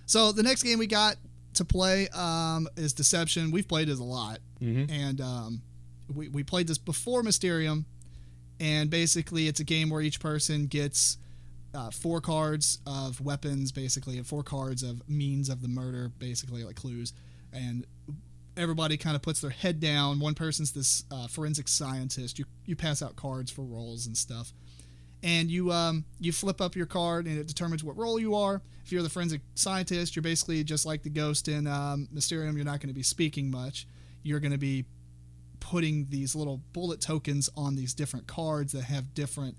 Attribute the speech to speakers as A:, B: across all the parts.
A: So the next game we got to play is Deception. We've played this a lot.
B: Mm-hmm.
A: And we played this before Mysterium. And basically it's a game where each person gets 4 cards of weapons, basically, and 4 cards of means of the murder, basically, like clues. And everybody kind of puts their head down. One person's this forensic scientist. You pass out cards for roles and stuff. And you flip up your card, and it determines what role you are. If you're the forensic scientist, you're basically just like the ghost in Mysterium. You're not going to be speaking much. You're going to be putting these little bullet tokens on these different cards that have different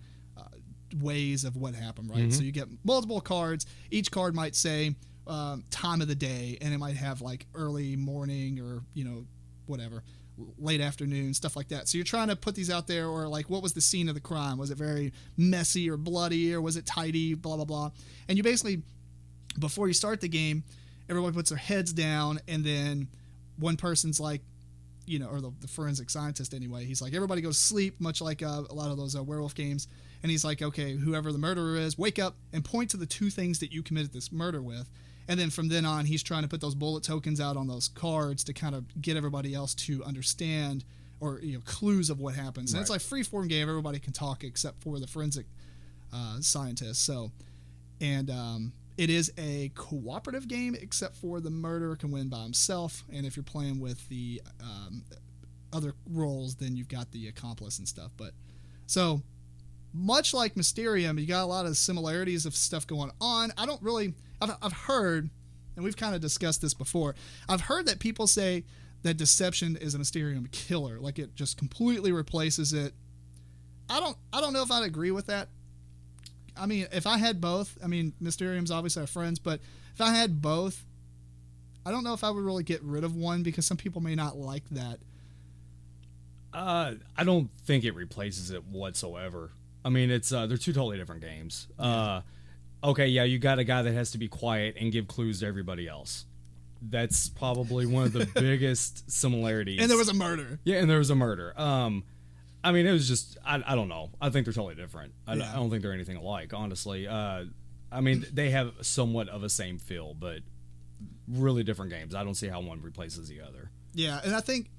A: ways of what happened, right?
B: Mm-hmm.
A: So you get multiple cards. Each card might say time of the day, and it might have like early morning or, whatever, late afternoon, stuff like that. So you're trying to put these out there, or like, what was the scene of the crime? Was it very messy or bloody, or was it tidy, blah, blah, blah. And you basically, before you start the game, everybody puts their heads down, and then one person's like, or the forensic scientist anyway, he's like, everybody goes to sleep, much like a lot of those werewolf games. And he's like, okay, whoever the murderer is, wake up and point to the 2 things that you committed this murder with. And then from then on, he's trying to put those bullet tokens out on those cards to kind of get everybody else to understand, or clues of what happens. And
B: right.
A: It's like free-form game. Everybody can talk except for the forensic scientist. So, and it is a cooperative game, except for the murderer can win by himself. And if you're playing with the other roles, then you've got the accomplice and stuff. But so much like Mysterium, you got a lot of similarities of stuff going on. I've heard, and we've kind of discussed this before, I've heard that people say that Deception is a Mysterium killer, like it just completely replaces it. I don't know if I'd agree with that. I mean, if I had both, Mysterium's obviously our friends, but if I had both, I don't know if I would really get rid of one, because some people may not like that.
B: I don't think it replaces it whatsoever. I mean, it's they're 2 totally different games.
A: Yeah.
B: Okay, yeah, you got a guy that has to be quiet and give clues to everybody else. That's probably one of the biggest similarities.
A: And there was a murder.
B: Yeah, and there was a murder. I mean, it was just, I don't know. I think they're totally different. I don't think they're anything alike, honestly. I mean, they have somewhat of a same feel, but really different games. I don't see how one replaces the other.
A: Yeah, and I think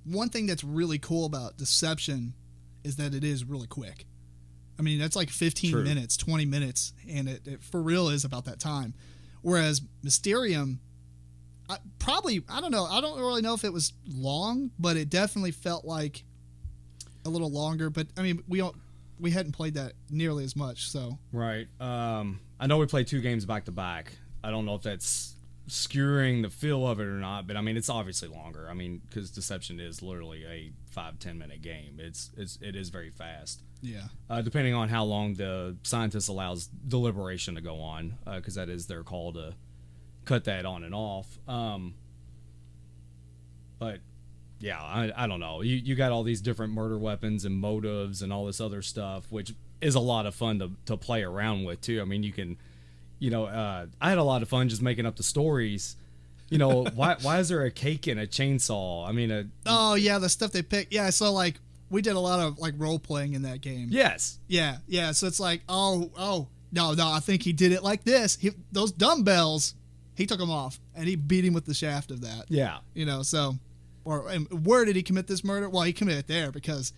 A: one thing that's really cool about Deception is that it is really quick. I mean, that's like 15 minutes, 20 minutes, and it for real is about that time. Whereas Mysterium, I don't know. I don't really know if it was long, but it definitely felt like a little longer. But I mean, we hadn't played that nearly as much, so. Right.
B: I know we played 2 games back to back. I don't know if that's skewering the feel of it or not, but I mean, it's obviously longer. I mean, because Deception is literally a 5-10 minute game. It is very fast.
A: Yeah.
B: Depending on how long the scientist allows deliberation to go on, because that is their call to cut that on and off. But yeah, I don't know. You got all these different murder weapons and motives and all this other stuff, which is a lot of fun to play around with too. I mean, you can, I had a lot of fun just making up the stories. Why is there a cake and a chainsaw? I mean,
A: oh yeah, the stuff they pick. Yeah, so like we did a lot of like role playing in that game.
B: Yes.
A: Yeah. So it's like, no, I think he did it like this. Those dumbbells, he took them off and he beat him with the shaft of that.
B: Yeah.
A: So, and where did he commit this murder? Well, he committed it there because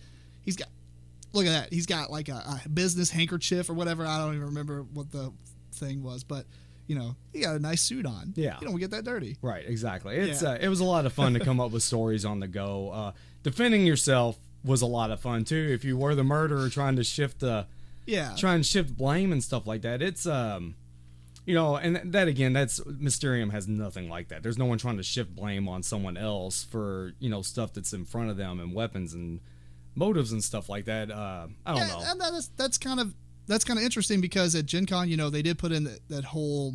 A: look at that. He's got like a business handkerchief or whatever. I don't even remember what the thing was, but he got a nice suit on.
B: Yeah.
A: You don't get that dirty.
B: Right. Exactly. It was a lot of fun to come up with stories on the go. Defending yourself was a lot of fun too. If you were the murderer trying to shift blame and stuff like that, it's and that again, that's Mysterium has nothing like that. There's no one trying to shift blame on someone else for stuff that's in front of them and weapons and motives and stuff like that. I don't know.
A: And that's kind of interesting because at Gen Con, they did put in that whole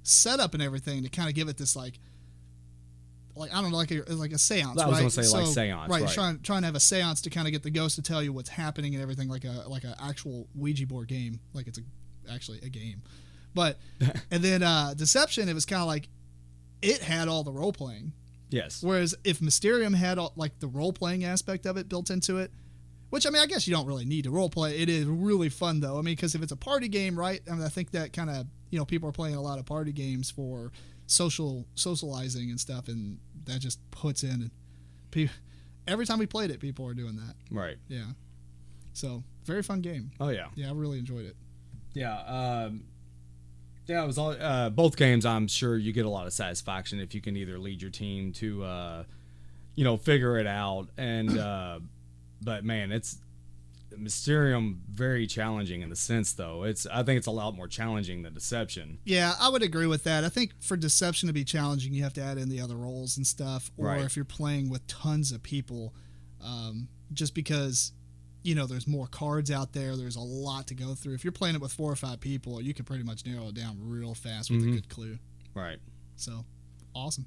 A: setup and everything to kind of give it this like I don't know, like a seance.
B: I was going to say like seance,
A: right? Trying to have a seance to kind of get the ghost to tell you what's happening and everything, like a actual Ouija board game, like it's actually a game. But and then Deception, it was kind of like it had all the role playing.
B: Yes.
A: Whereas if Mysterium had all, like the role playing aspect of it built into it, which I mean, I guess you don't really need to role play. It is really fun though. I mean, because if it's a party game, right? I mean, I think that kind of people are playing a lot of party games for socializing and stuff, and that just puts in. Every time we played it, people are doing that.
B: Right.
A: Yeah. So very fun game.
B: Oh yeah.
A: Yeah, I really enjoyed it.
B: Yeah. Yeah, it was all both games. I'm sure you get a lot of satisfaction if you can either lead your team to, figure it out. And but man, it's Mysterium very challenging in the sense though. I think it's a lot more challenging than Deception.
A: Yeah, I would agree with that. I think for Deception to be challenging, you have to add in the other roles and stuff. Or
B: right.
A: if you're playing with tons of people, just because there's more cards out there. There's a lot to go through. If you're playing it with 4 or 5 people, you can pretty much narrow it down real fast with a good clue.
B: Right.
A: So, awesome.